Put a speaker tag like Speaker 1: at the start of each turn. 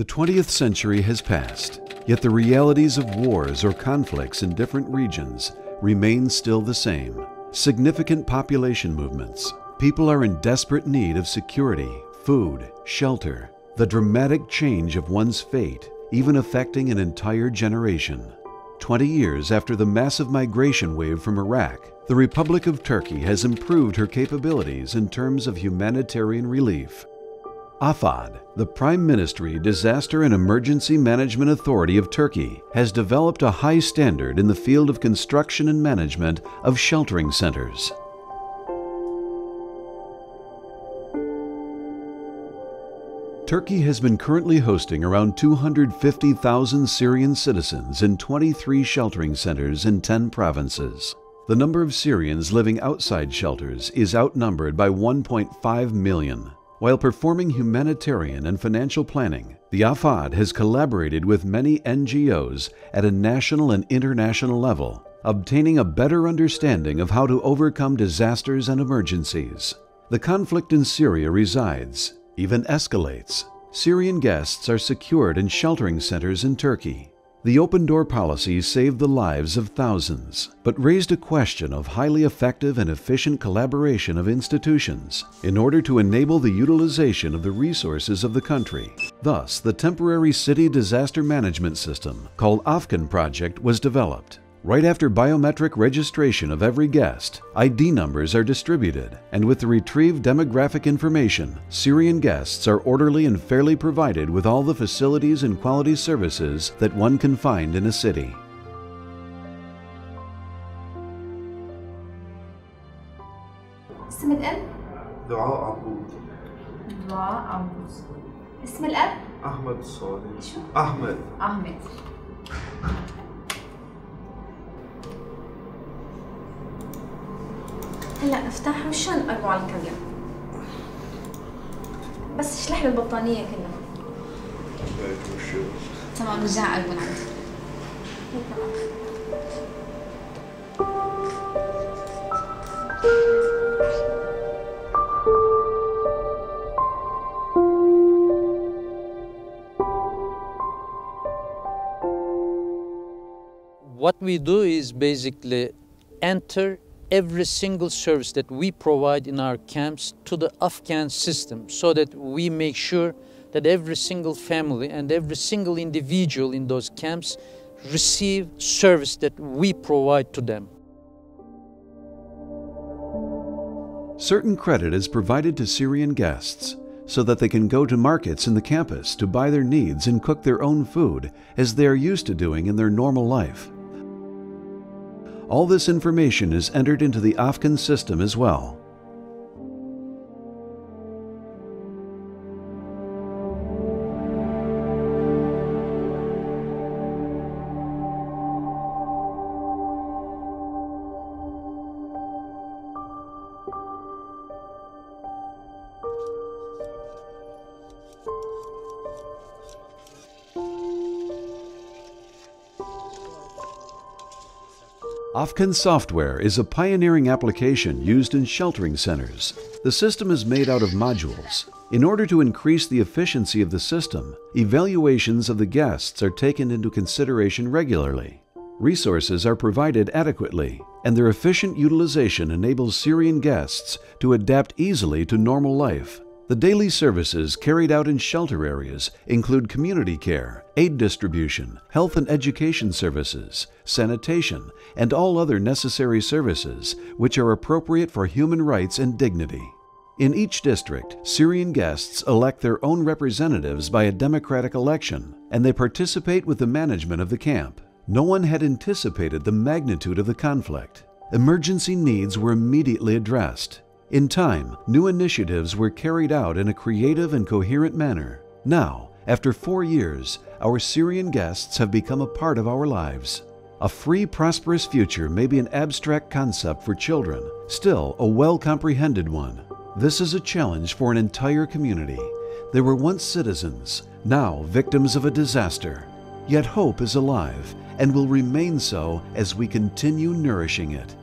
Speaker 1: The 20th century has passed, yet the realities of wars or conflicts in different regions remain still the same. Significant population movements. People are in desperate need of security, food, shelter. The dramatic change of one's fate, even affecting an entire generation. 20 years after the massive migration wave from Iraq, the Republic of Turkey has improved her capabilities in terms of humanitarian relief. AFAD, the Prime Ministry Disaster and Emergency Management Authority of Turkey, has developed a high standard in the field of construction and management of sheltering centers. Turkey has been currently hosting around 250,000 Syrian citizens in 23 sheltering centers in 10 provinces. The number of Syrians living outside shelters is outnumbered by 1.5 million. While performing humanitarian and financial planning, the AFAD has collaborated with many NGOs at a national and international level, obtaining a better understanding of how to overcome disasters and emergencies. The conflict in Syria resides, even escalates. Syrian guests are secured in sheltering centers in Turkey. The open-door policy saved the lives of thousands, but raised a question of highly effective and efficient collaboration of institutions in order to enable the utilization of the resources of the country. Thus, the temporary city disaster management system, called AFKEN project, was developed. Right after biometric registration of every guest, ID numbers are distributed, and with the retrieved demographic information, Syrian guests are orderly and fairly provided with all the facilities and quality services that one can find in a city.
Speaker 2: اسم الأب؟
Speaker 3: دعاء عبود.
Speaker 2: دعاء عبود. اسم الأب؟
Speaker 3: أحمد الصالح.
Speaker 2: شو؟
Speaker 3: أحمد.
Speaker 2: أحمد. هلا افتحها وشان نقربوا على الكاميرا. بس اشلح له البطانية كلها. تمام رجع قربوا لعندي.
Speaker 4: What we do is basically enter every single service that we provide in our camps to the AFKEN system so that we make sure that every single family and every single individual in those camps receive service that we provide to them.
Speaker 1: Certain credit is provided to Syrian guests so that they can go to markets in the campus to buy their needs and cook their own food as they are used to doing in their normal life. All this information is entered into the AFKEN system as well. AFKEN software is a pioneering application used in sheltering centers. The system is made out of modules. In order to increase the efficiency of the system, evaluations of the guests are taken into consideration regularly. Resources are provided adequately, and their efficient utilization enables Syrian guests to adapt easily to normal life. The daily services carried out in shelter areas include community care, aid distribution, health and education services, sanitation, and all other necessary services which are appropriate for human rights and dignity. In each district, Syrian guests elect their own representatives by a democratic election, and they participate with the management of the camp. No one had anticipated the magnitude of the conflict. Emergency needs were immediately addressed. In time, new initiatives were carried out in a creative and coherent manner. Now, after 4 years, our Syrian guests have become a part of our lives. A free, prosperous future may be an abstract concept for children, still a well-comprehended one. This is a challenge for an entire community. They were once citizens, now victims of a disaster. Yet hope is alive and will remain so as we continue nourishing it.